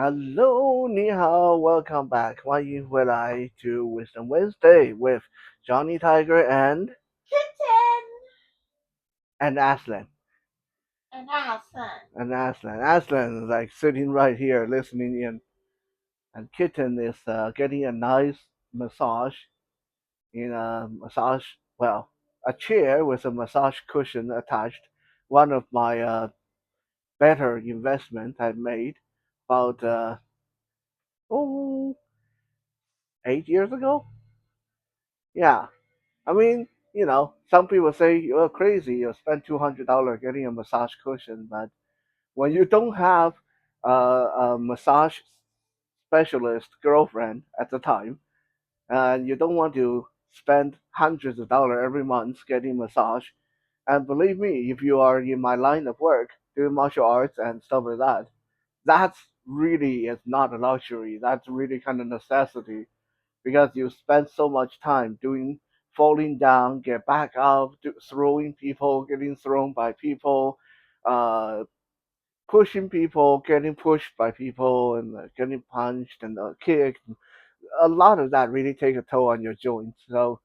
Hello, ni hao, welcome back. 欢迎回来to Wisdom Wednesday with Johnny Tiger Kitten and Aslan. and Aslan. And Aslan is like sitting right here listening in, and Kitten is getting a nice massage in well, a chair with a massage cushion attached. One of my better investment I made about oh 8 years ago. Yeah, I mean, some people say you're crazy. You spend $200 getting a massage cushion, but when you don't have a massage specialist girlfriend at the time, and you don't want to spend hundreds of dollars every month getting massage, and believe me, if you are in my line of work doing martial arts and stuff like that, that's really is not a luxury. That's really kind of necessity because you spend so much time doing falling down, get back up, throwing people, getting thrown by people, uh, pushing people, getting pushed by people, and getting punched and kicked. A lot of that really take a toll on your joints. So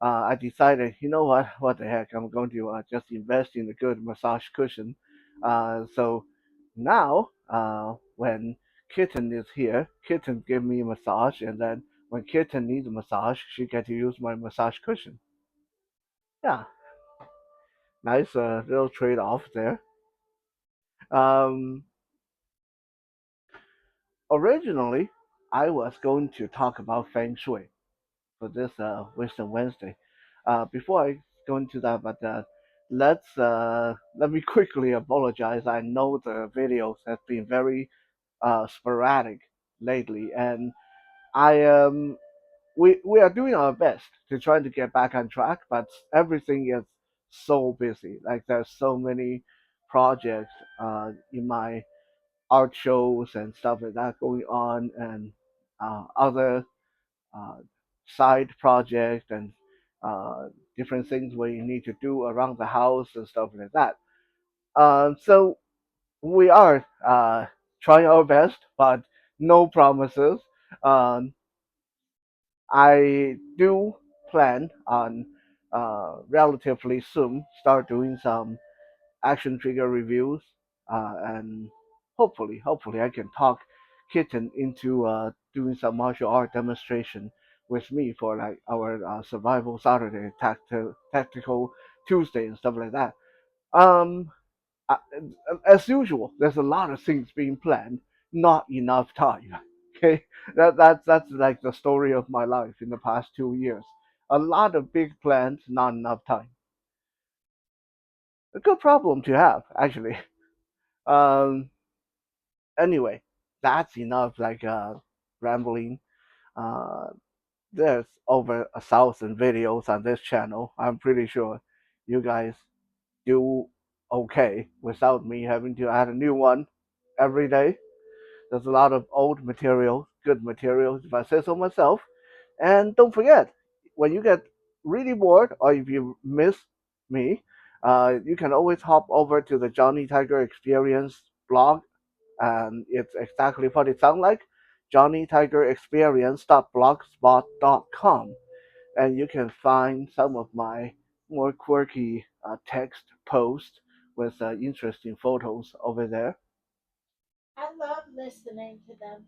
I decided, you know what the heck, I'm going to just invest in a good massage cushion. So now, when Kitten is here, Kitten give me a massage, and then when Kitten needs a massage, she get to use my massage cushion. Yeah, nice little trade off there. Um, Originally, I was going to talk about feng shui for this Wisdom Wednesday. Before I go into that, but let me quickly apologize. I know the videos have been very sporadic lately, and I we are doing our best to try to get back on track, but everything is so busy. Like there's so many projects in my art shows and stuff like that going on, and other uh, side project and uh, different things we need to do around the house and stuff like that. So we are trying our best, but no promises. Um, I do plan on relatively soon start doing some action figure reviews, and hopefully I can talk Kitten into doing some martial art demonstration with me for like our survival Saturday, tactical Tuesday, and stuff like that. Um, uh, as usual, there's a lot of things being planned, not enough time. Okay, that's like the story of my life in the past 2 years. A lot of big plans, not enough time. A good problem to have, actually. Um, Anyway, that's enough like rambling. Uh, there's over 1,000 videos on this channel. I'm pretty sure you guys do okay without me having to add a new one every day. There's a lot of old material, good material, if I say so myself. And don't forget, when you get really bored or if you miss me, you can always hop over to the Johnny Tiger Experience blog, and it's exactly what it sounds like. Johnny Tiger Experience.blogspot.com, and you can find some of my more quirky text posts with interesting photos over there. I love listening to them.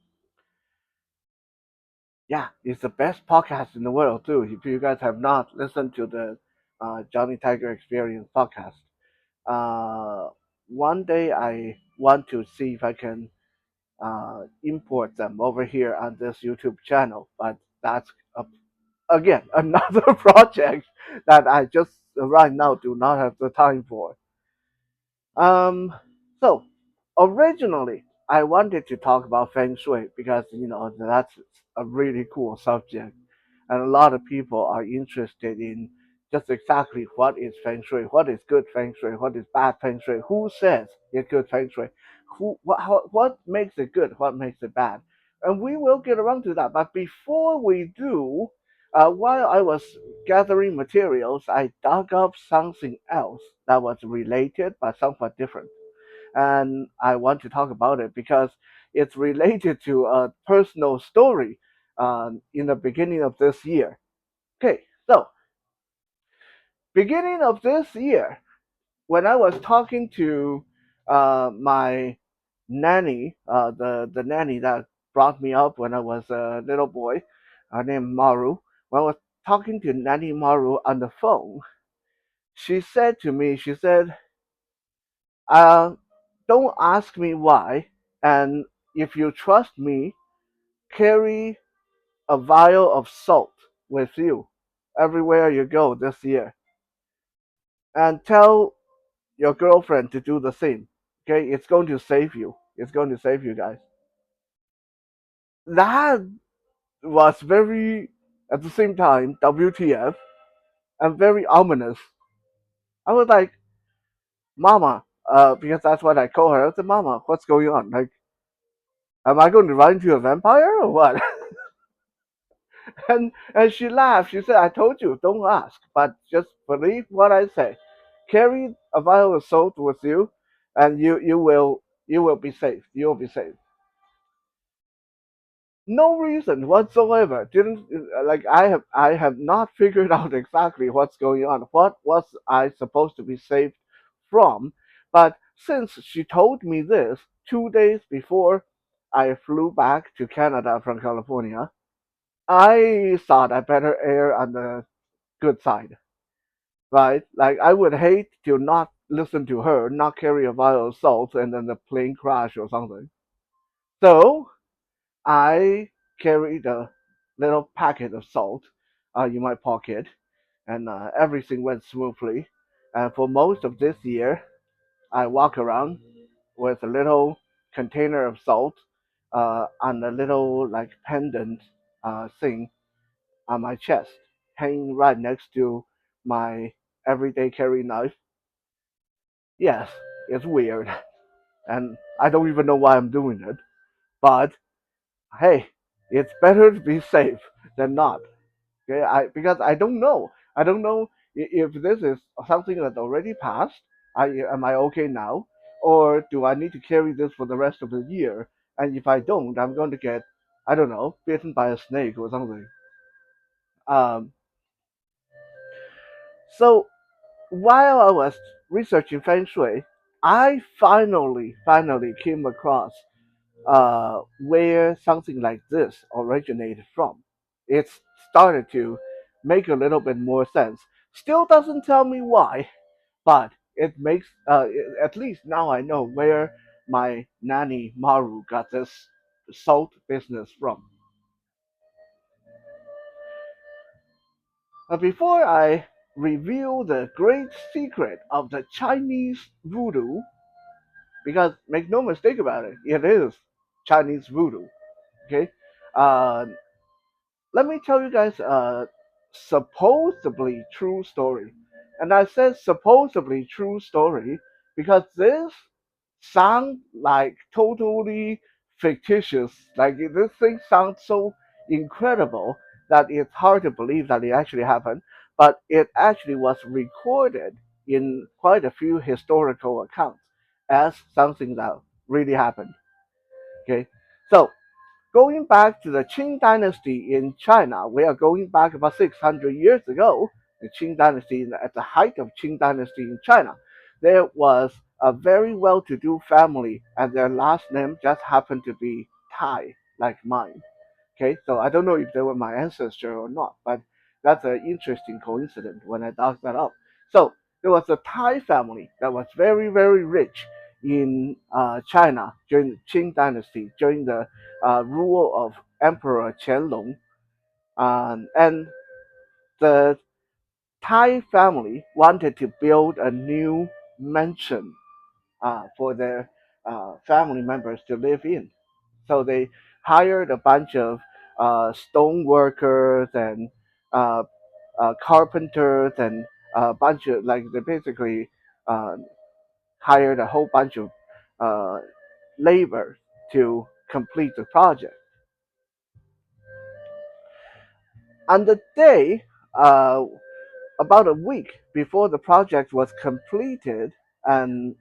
Yeah, it's the best podcast in the world too. If you guys have not listened to the Johnny Tiger Experience podcast, uh, one day I want to see if I can import them over here on this YouTube channel. But that's again another project that I just right now do not have the time for. Um, so originally I wanted to talk about feng shui because that's a really cool subject, and a lot of people are interested in just exactly what is feng shui, what is good feng shui, what is bad feng shui, who says it's good feng shui, what makes it good, what makes it bad, and we will get around to that. But before we do, while I was gathering materials, I dug up something else that was related but somewhat different. and I want to talk about it because it's related to a personal story in the beginning of this year. Okay, so beginning of this year, when I was talking to my nanny, the nanny that brought me up when I was a little boy, named Maru. When I was talking to Nanny Maru on the phone, she said to me, she said, uh, "Don't ask me why, and if you trust me, carry a vial of salt with you everywhere you go this year, and tell your girlfriend to do the same. Okay, it's going to save you. It's going to save you guys." That was very, at the same time, WTF and very ominous. I was like, "Mama," because that's what I call her. I said, "Mama, what's going on? Like, am I going to run into a vampire or what?" And she laughed. She said, "I told you, don't ask, but just believe what I say. Carry a vial of salt with you, and you will be safe. You will be safe." No reason whatsoever. Didn't like I have not figured out exactly what's going on. What was I supposed to be saved from? But since she told me this 2 days before I flew back to Canada from California, I thought I better err on the good side, right? Like I would hate to not listen to her, not carry a vial of salt, and then the plane crash or something. So I carried a little packet of salt in my pocket, and everything went smoothly. And for most of this year, I walk around with a little container of salt and a little like pendant thing on my chest, hanging right next to my everyday carry knife. Yes, it's weird, and I don't even know why I'm doing it. But hey, it's better to be safe than not. Okay, because I don't know. I don't know if this is something that's already passed. Am I okay now, or do I need to carry this for the rest of the year? And if I don't, I'm going to get, I don't know, bitten by a snake or something. Um, so while I was researching feng shui, I finally came across where something like this originated from. It's started to make a little bit more sense. Still doesn't tell me why, but it makes at least now I know where my nanny Maru got this salt business from. Before I reveal the great secret of the Chinese voodoo, because make no mistake about it, it is Chinese voodoo. Okay, uh, let me tell you guys a supposedly true story. And I said supposedly true story because this sounds like totally fictitious. Like this thing sounds so incredible that it's hard to believe that it actually happened. But it actually was recorded in quite a few historical accounts as something that really happened. Okay, so going back to the Qing Dynasty in China, we are going back about 600 years ago. The Qing Dynasty, at the height of Qing Dynasty in China, there was a very well-to-do family, and their last name just happened to be Tai, like mine. Okay, so I don't know if they were my ancestor or not, but that's an interesting coincidence when I dug that up. So there was a Thai family that was very, very rich in China during the Qing Dynasty, during the rule of Emperor Qianlong. And the Thai family wanted to build a new mansion for their family members to live in. So they hired a bunch of stone workers and uh, carpenters and a bunch of like they basically uh, hired a whole bunch of uh, labor to complete the project. On the day, uh, about a week before the project was completed, and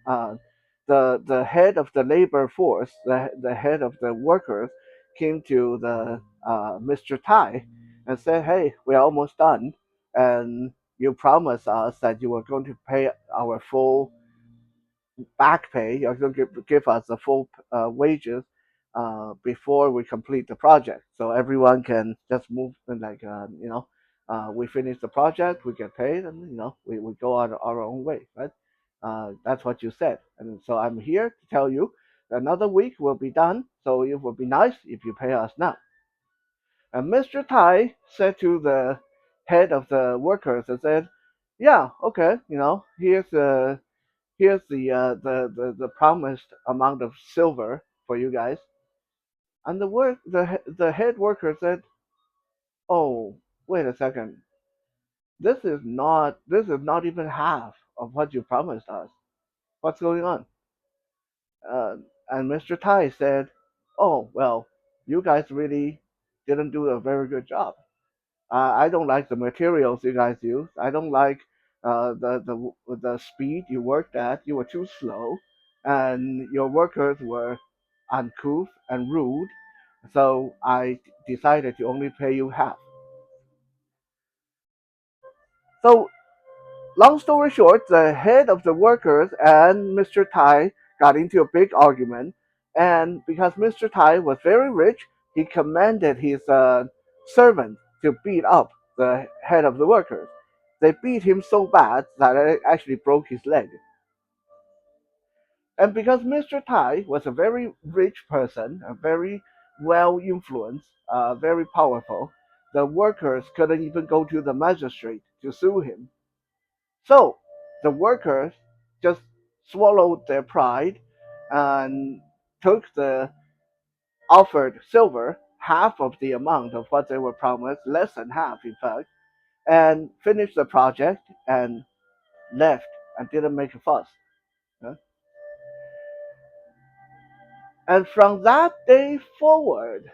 the head of the labor force, the head of the workers, came to the Mr. Tai and said, "Hey, we're almost done, and you promised us that you were going to pay our full back pay. You're going to give us the full wages before we complete the project, so everyone can just move and like we finish the project, we get paid, and we go on our own way, right? That's what you said, and so I'm here to tell you another week will be done. So it would be nice if you pay us now." And Mr. Tai said to the head of the workers and said, "Yeah, okay, here's the promised amount of silver for you guys." And the head worker said, "Oh, wait a second. This is not even half of what you promised us. What's going on?" Uh, and Mr. Tai said, "Oh, well, you guys really didn't do a very good job. I don't like the materials you guys use. I don't like the speed you worked at. You were too slow, and your workers were uncouth and rude. So I decided to only pay you half." So long story short, the head of the workers and Mr. Tai got into a big argument, and because Mr. Tai was very rich, he commanded his servant to beat up the head of the workers. They beat him so bad that it actually broke his leg. And because Mr. Tai was a very rich person, a very well influenced, very powerful, the workers couldn't even go to the magistrate to sue him. So the workers just swallowed their pride and took the offered silver, half of the amount of what they were promised, less than half, in fact, and finished the project and left and didn't make a fuss. Huh? And from that day forward,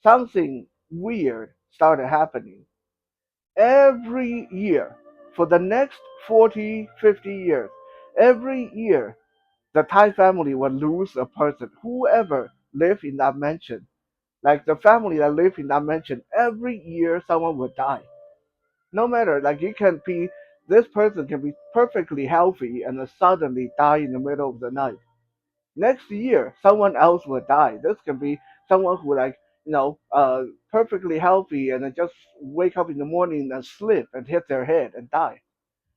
something weird started happening. Every year, for the next 40, 50 years, every year the Thai family would lose a person, whoever lived in that mansion. Like the family that lived in that mansion, every year someone would die. No matter, like this person can be perfectly healthy and then suddenly die in the middle of the night. Next year, someone else will die. This can be someone who perfectly healthy and then just wake up in the morning and slip and hit their head and die.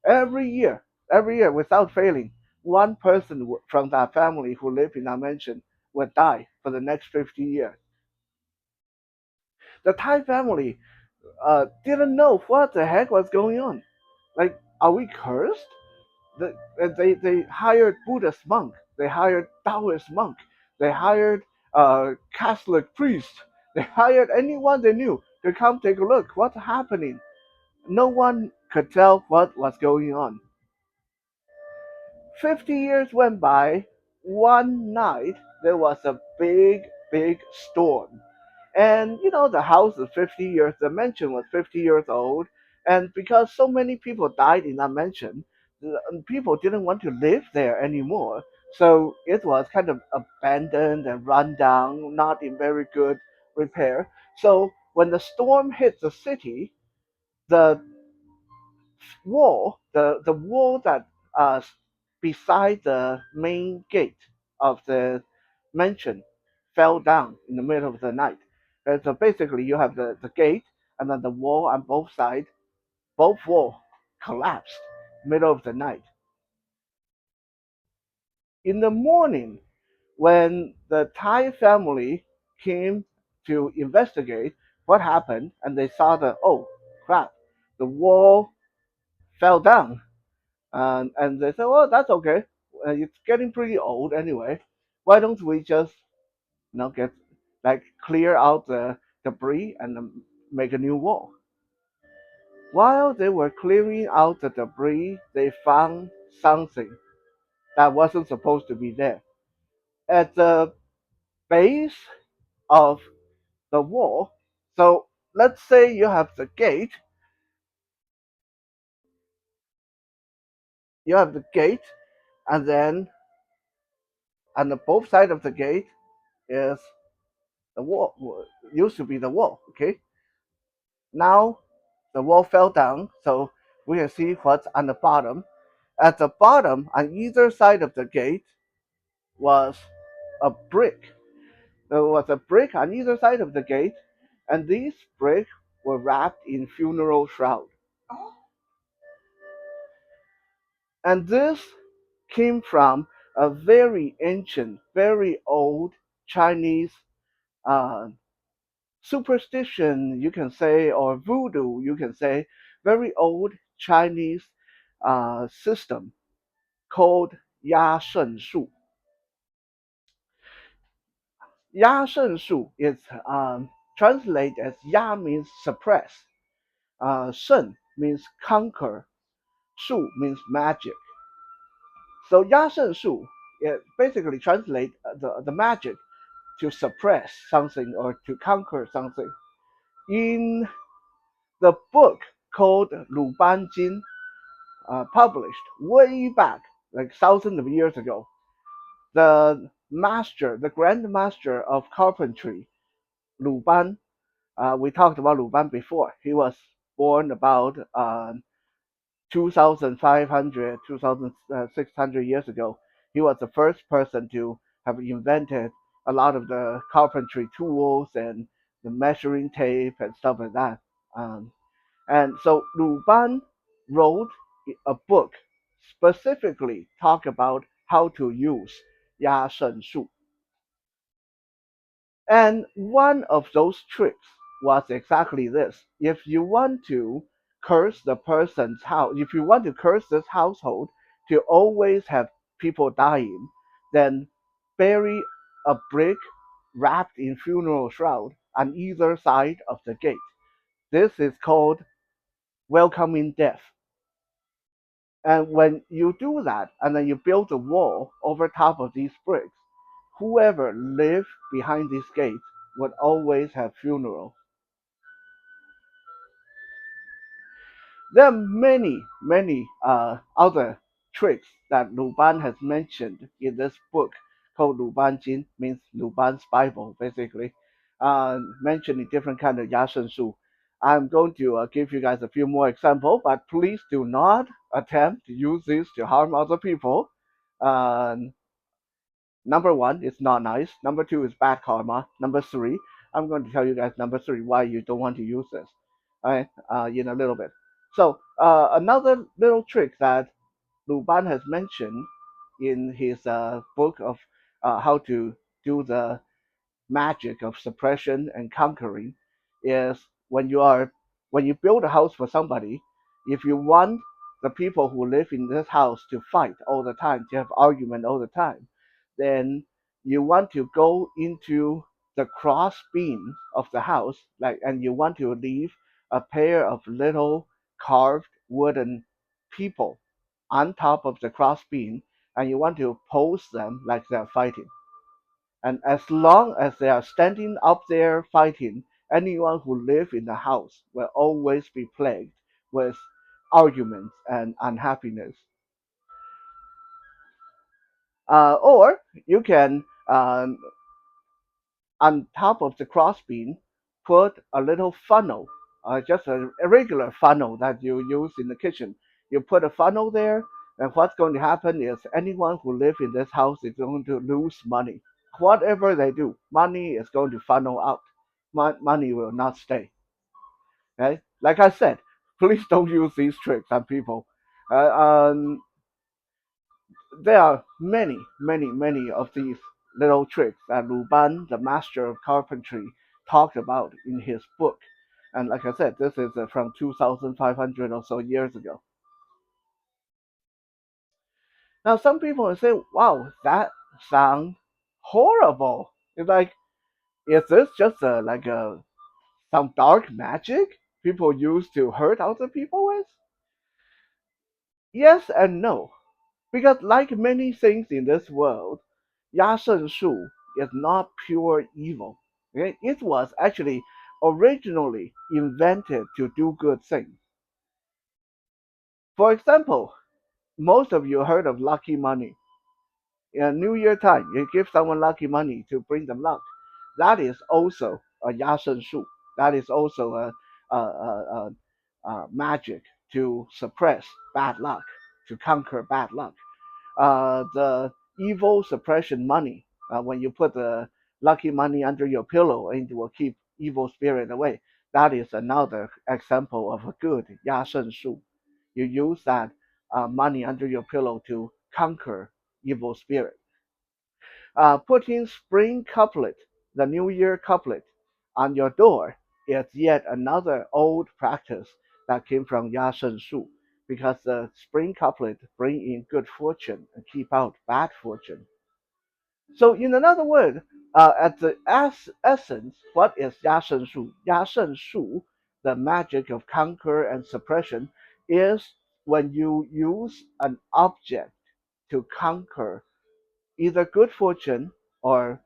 Every year, every year, without failing, one person from that family who lived in that mansion would die for the next 50 years. The Thai family didn't know what the heck was going on. Like, are we cursed? They hired Buddhist monk, they hired Taoist monk, they hired Catholic priest, they hired anyone they knew to come take a look. What's happening? No one could tell what was going on. 50 years went by. One night, there was a big, big storm. And the house is 50 years, the mansion was 50 years old. And because so many people died in that mansion, people didn't want to live there anymore. So it was kind of abandoned and run down, not in very good repair. So when the storm hit the city, the the wall that beside the main gate of the mansion fell down in the middle of the night. And so basically, you have the gate, and then the wall on both sides, both walls collapsed middle of the night. In the morning, when the Thai family came to investigate what happened, and they saw oh crap, the wall fell down. And they said, "Well, that's okay. It's getting pretty old anyway. Why don't we just, get like clear out the debris and make a new wall?" While they were clearing out the debris, they found something that wasn't supposed to be there. At the base of the wall, so let's say you have the gate, you have the gate, and then on the both sides of the gate is the wall. Used to be the wall. Okay, now the wall fell down, so we can see what's on the bottom. At the bottom, on either side of the gate, was a brick. There was a brick on either side of the gate, and these bricks were wrapped in funeral shroud. And this came from a very ancient, very old Chinese uh, superstition, you can say, or voodoo, you can say, very old Chinese system called Ya Shen Shu. Ya Shen Shu is translated as Ya means suppress, Shen means conquer, Shu means magic. So Ya Shen Shu it basically translates the magic to suppress something or to conquer something. In the book called Lu Ban Jin, published way back, like thousands of years ago, the master, the grand master of carpentry, Lu Ban, we talked about Lu Ban before. He was born about 2,500, 2,600 years ago. He was the first person to have invented a lot of the carpentry tools and the measuring tape and stuff like that. Um, and so Lu Ban wrote a book specifically talk about how to use Ya Shen Shu. And one of those tricks was exactly this. If you want to curse the person's house, if you want to curse this household to always have people dying, then bury a brick wrapped in funeral shroud on either side of the gate. This is called welcoming death. And when you do that, and then you build a wall over top of these bricks, whoever lived behind these gates would always have funeral. There are many, many other tricks that Lu Ban has mentioned in this book called Lu Ban Jin, means Lu Ban's Bible, basically, mentioned in different kind of Yashen Shu. I'm going to give you guys a few more examples, but please do not attempt to use this to harm other people. Uh, Number one, it's not nice. Number two is bad karma. Number three, I'm going to tell you guys number three why you don't want to use this. All right, in a little bit. So another little trick that Lu Ban has mentioned in his book of how to do the magic of suppression and conquering is when you build a house for somebody, if you want the people who live in this house to fight all the time, to have argument all the time, then you want to go into the cross beam of the house, like, and you want to leave a pair of little carved wooden people on top of the cross beam, and you want to pose them like they're fighting. And as long as they are standing up there fighting, anyone who lives in the house will always be plagued with arguments and unhappiness. Or you can, on top of the crossbeam, put a little funnel, just a regular funnel that you use in the kitchen. You put a funnel there, and what's going to happen is anyone who lives in this house is going to lose money. Whatever they do, money is going to funnel out. Money will not stay. Okay? Like I said, please don't use these tricks on people. Uh, um, there are many, many, many of these little tricks that Lu Ban, the master of carpentry, talked about in his book. And like I said, this is from 2,500 or so years ago. Now, some people will say, wow, that sounds horrible. It's like, is this just like some dark magic people use to hurt other people with? Yes and no. Because like many things in this world, Ya Shen Shu is not pure evil. Okay? It was actually originally invented to do good things. For example, most of you heard of lucky money. New Year time, you give someone lucky money to bring them luck. That is also a yasen shu. That is also a magic to suppress bad luck, to conquer bad luck. The evil suppression money, when you put the lucky money under your pillow, and it will keep evil spirit away. That is another example of a good yasen shu. You use that money under your pillow to conquer evil spirit. Putting spring couplet, the New Year couplet, on your door is yet another old practice that came from Ya Shen Shu, because the spring couplet bring in good fortune and keep out bad fortune. So, in another word, at the essence, what is Ya Shen Shu? Ya Shen Shu, the magic of conquer and suppression, is when you use an object to conquer either good fortune or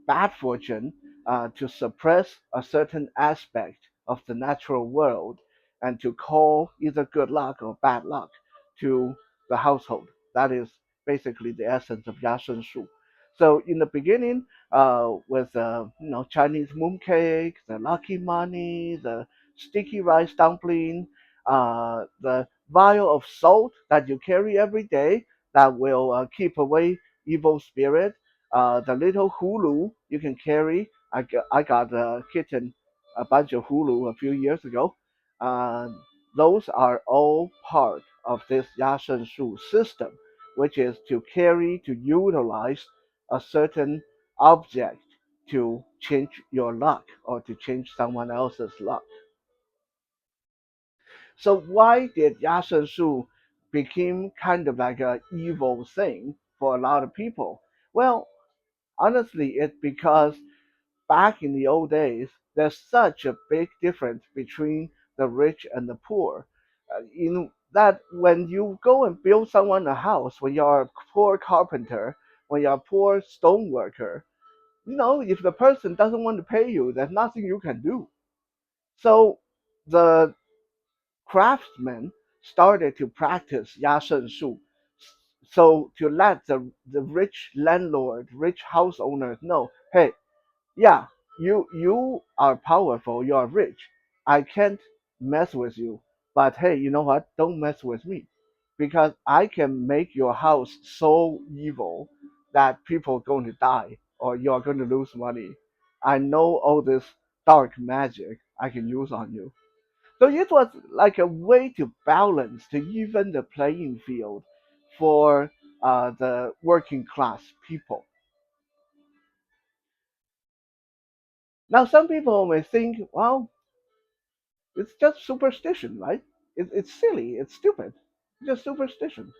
bad fortune, to suppress a certain aspect of the natural world, and to call either good luck or bad luck to the household. That is basically the essence of Yashen Shu. So in the beginning, with Chinese mooncake, the lucky money, the sticky rice dumpling, the vial of salt that you carry every day that will keep away evil spirit. The little hulu you can carry. I got a kitten, a bunch of hulu a few years ago. Uh, those are all part of this Yashen Shu system, which is to carry, to utilize a certain object to change your luck or to change someone else's luck. So why did Yashen Shu become kind of like a evil thing for a lot of people? Well, honestly, it's because back in the old days, there's such a big difference between the rich and the poor. In that, when you go and build someone a house, when you're a poor carpenter, when you're a poor stone worker, if the person doesn't want to pay you, there's nothing you can do. So the craftsmen started to practice Yashen Shu. So to let the rich landlord, rich house owners know, hey, yeah, you are powerful, you are rich. I can't mess with you. But hey, you know what? Don't mess with me. Because I can make your house so evil that people are going to die or you're going to lose money. I know all this dark magic I can use on you. So it was like a way to balance, to even the playing field for the working class people. Now, some people may think, well, it's just superstition, right? It's silly, it's stupid, it's just superstition.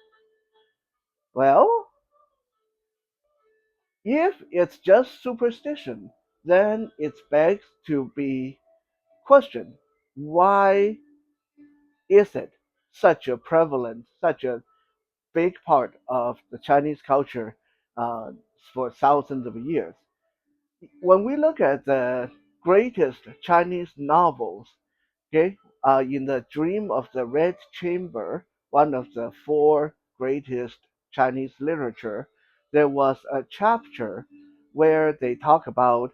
Well, if it's just superstition, then it begs to be questioned. Why is it such a prevalent, such a big part of the Chinese culture uh, for thousands of years? When we look at the greatest Chinese novels, okay, in the Dream of the Red Chamber, one of the four greatest Chinese literature, there was a chapter where they talk about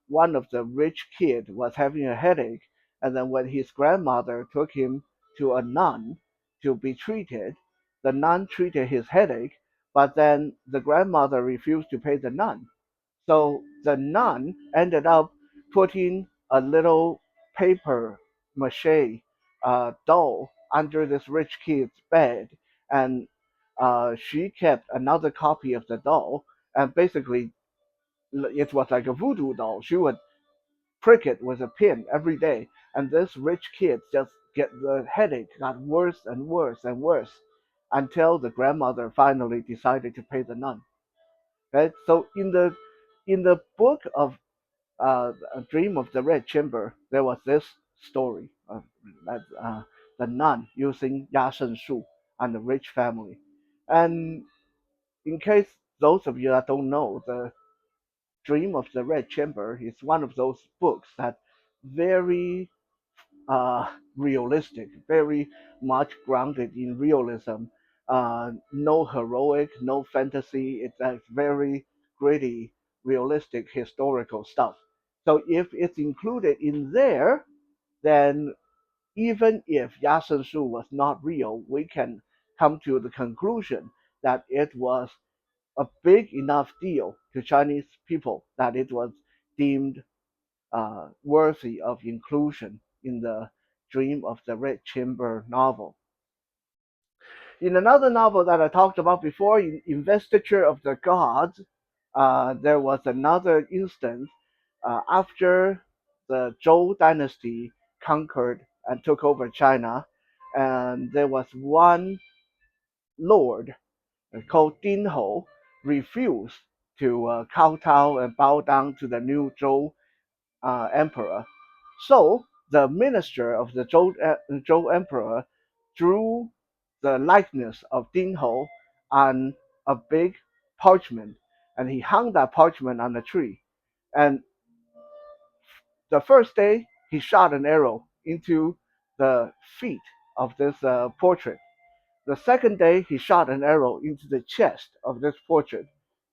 one of the rich kid was having a headache, and then when his grandmother took him to a nun to be treated, the nun treated his headache, but then the grandmother refused to pay the nun. So the nun ended up putting a little paper mache doll under this rich kid's bed, and she kept another copy of the doll, and basically it was like a voodoo doll. She would prick it with a pin every day, and this rich kid just get the headache got worse and worse and worse until the grandmother finally decided to pay the nun. Right? So in the book of A Dream of the Red Chamber, there was this story of that the nun using Yashen Shu and the rich family. And in case those of you that don't know, the Dream of the Red Chamber is one of those books that very realistic, very much grounded in realism. No heroic, no fantasy. It's very gritty, realistic, historical stuff. So if it's included in there, then even if Yasen Shu was not real, we can come to the conclusion that it was a big enough deal to Chinese people that it was deemed worthy of inclusion in the Dream of the Red Chamber novel. In another novel that I talked about before, in Investiture of the Gods, there was another instance after the Zhou dynasty conquered and took over China, and there was one lord called Din Ho refused to kowtow and bow down to the new Zhou emperor. So the minister of the Zhou emperor drew the likeness of Din Ho on a big parchment, and he hung that parchment on a tree. And the first day, he shot an arrow into the feet of this portrait. The second day, he shot an arrow into the chest of this portrait.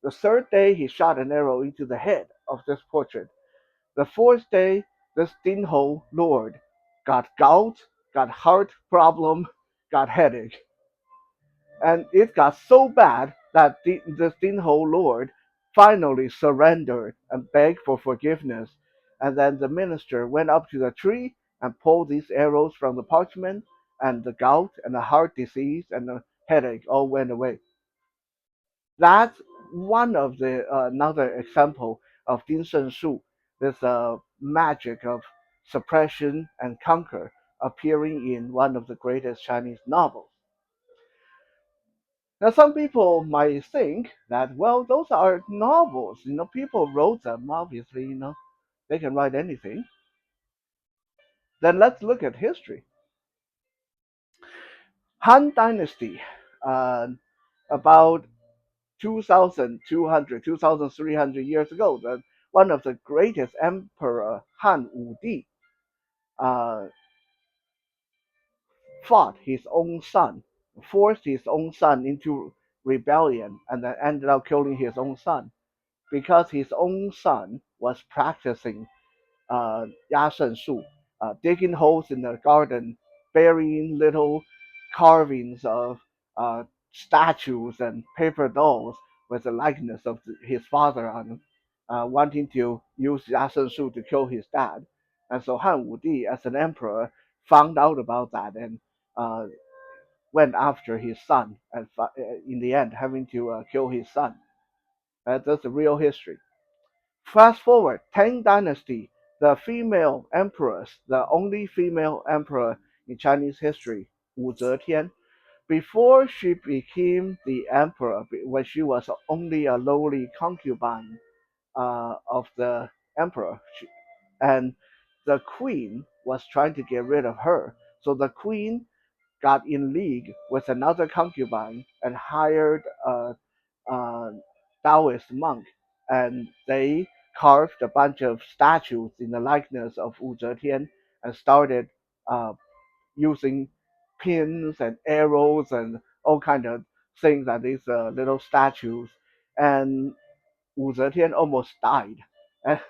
The third day, he shot an arrow into the head of this portrait. The fourth day, this Din Ho lord got gout, got heart problem, got headache. And it got so bad that this Din Ho lord finally surrendered and begged for forgiveness. And then the minister went up to the tree and pulled these arrows from the parchment, and the gout and the heart disease and the headache all went away. That's one of the another example of Din Shen Shu, this magic of suppression and conquer appearing in one of the greatest Chinese novels. Now, some people might think that, well, those are novels. People wrote them. Obviously, they can write anything. Then let's look at history. Han Dynasty, uh, about 2,200, 2,300 years ago, one of the greatest emperor, Han Wudi, uh, fought his own son, forced his own son into rebellion, and then ended up killing his own son because his own son was practicing Yashen Shu, digging holes in the garden, burying little carvings of statues and paper dolls with the likeness of his father on them, wanting to use Yashen Shu to kill his dad. And so Han Wudi, as an emperor, found out about that and uh, went after his son, and in the end, having to kill his son. That's the real history. Fast forward, Tang Dynasty, the female empress, the only female emperor in Chinese history, Wu Zetian. Before she became the emperor, when she was only a lowly concubine of the emperor, and the queen was trying to get rid of her. So the queen got in league with another concubine and hired a Taoist monk, and they carved a bunch of statues in the likeness of Wu Zetian and started uh, using pins and arrows and all kind of things on these little statues. And Wu Zetian almost died. And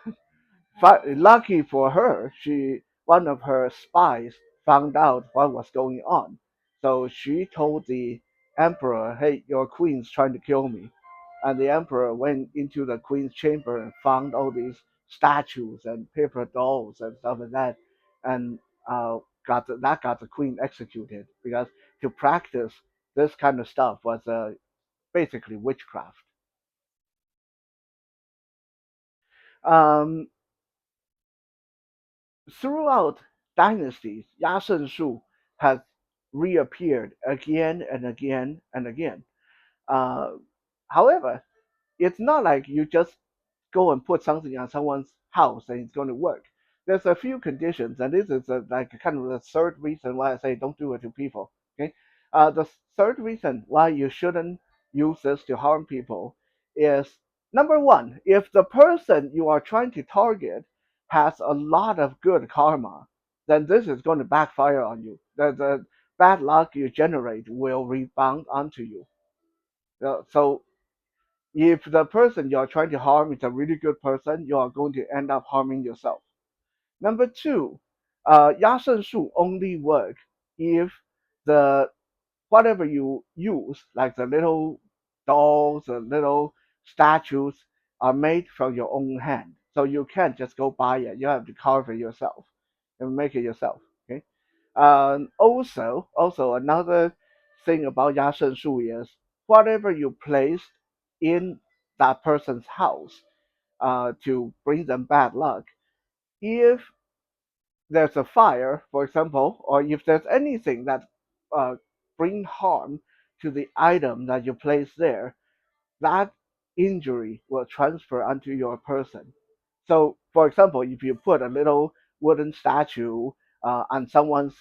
lucky for her, she one of her spies found out what was going on. So she told the emperor, "Hey, your queen's trying to kill me." And the emperor went into the queen's chamber and found all these statues and paper dolls and stuff like that, and got the queen executed because to practice this kind of stuff was basically witchcraft. Um, Throughout dynasties, Yasen Shu has reappeared again and again and again. Uh, However, it's not like you just go and put something on someone's house and it's going to work. There's a few conditions, and this is like kind of the third reason why I say don't do it to people. Okay, the third reason why you shouldn't use this to harm people is number one, if the person you are trying to target has a lot of good karma, then this is going to backfire on you. bad luck you generate will rebound onto you. So if the person you're trying to harm is a really good person, you are going to end up harming yourself. Number two, 压胜术 only work if the whatever you use, like the little dolls, the little statues, are made from your own hand. So you can't just go buy it. You have to carve it yourself and make it yourself. Okay. Also another thing about 压胜术 is whatever you place in that person's house to bring them bad luck. If there's a fire, for example, or if there's anything that uh, bring harm to the item that you place there, that injury will transfer onto your person. So, for example, if you put a little wooden statue on someone's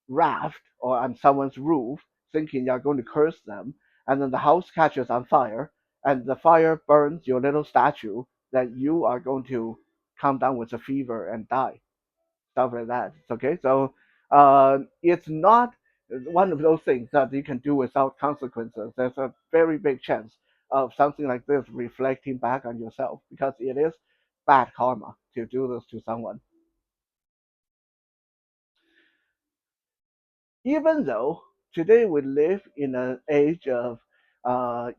raft or on someone's roof, thinking you're going to curse them, and then the house catches on fire, and the fire burns your little statue, then you are going to come down with a fever and die, stuff like that. Okay, so it's not one of those things that you can do without consequences. There's a very big chance of something like this reflecting back on yourself because it is bad karma to do this to someone. Even though today we live in an age of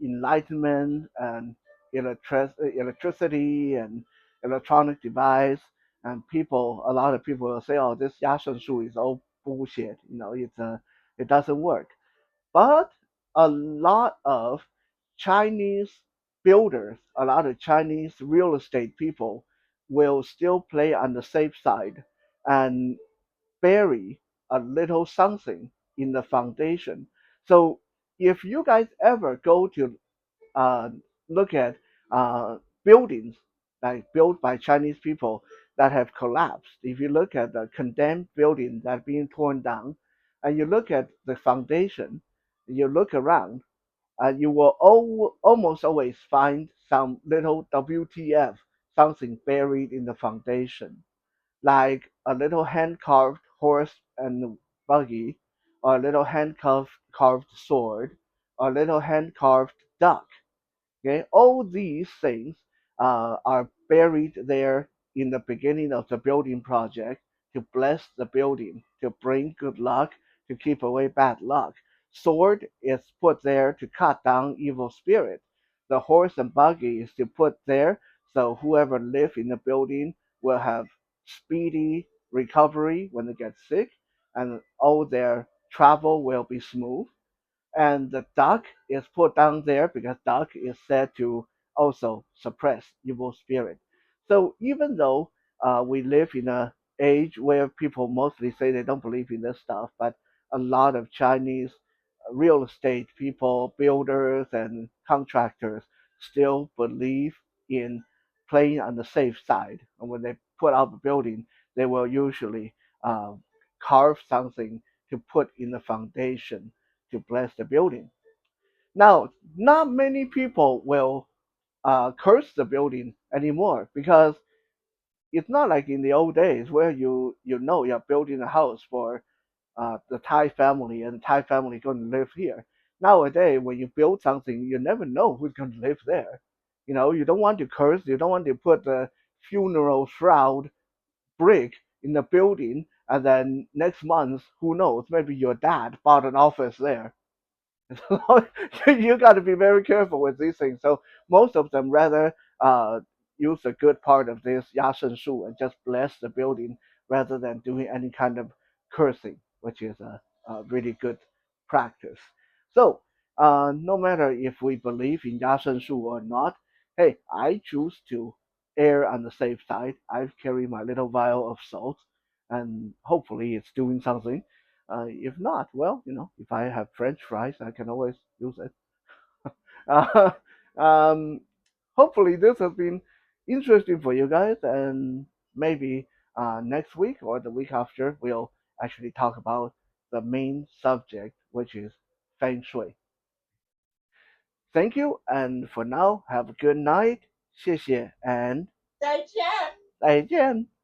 enlightenment and electricity and electronic device, and a lot of people will say, "Oh, this 压胜术 is all bullshit." It doesn't work. But a lot of Chinese builders, a lot of Chinese real estate people will still play on the safe side and bury a little something in the foundation. So if you guys ever go to uh, look at buildings like built by Chinese people that have collapsed, if you look at the condemned building that being torn down, and you look at the foundation, you look around, you will almost always find some little WTF, something buried in the foundation, like a little hand carved horse and buggy, or a little hand carved sword, or a little hand carved duck. Okay, all these things are buried there in the beginning of the building project to bless the building, to bring good luck, to keep away bad luck. Sword is put there to cut down evil spirits. The horse and buggy is to put there so whoever live in the building will have speedy recovery when they get sick, and all their travel will be smooth, and the duck is put down there because duck is said to also suppress evil spirit. So even though we live in a age where people mostly say they don't believe in this stuff, but a lot of Chinese real estate people, builders, and contractors still believe in playing on the safe side. And when they put up a building, they will usually uh, carve something to put in the foundation to bless the building. Now, not many people will curse the building anymore because it's not like in the old days where you know you're building a house for the Thai family and the Thai family going to live here. Nowadays, when you build something, you never know who's going to live there. You don't want to curse, you don't want to put the funeral shroud brick in the building, and then next month, who knows, maybe your dad bought an office there. You got to be very careful with these things. So most of them rather uh, use a good part of this 压胜术 and just bless the building rather than doing any kind of cursing, which is a really good practice. So no matter if we believe in 压胜术 or not, hey, I choose to err on the safe side. I carry my little vial of salt, and hopefully it's doing something. If not, well, if I have French fries, I can always use it. Uh, um, hopefully, this has been interesting for you guys, and maybe next week or the week after, we'll actually talk about the main subject, which is feng shui. Thank you, and for now, have a good night. 谢谢 and 再见。再见。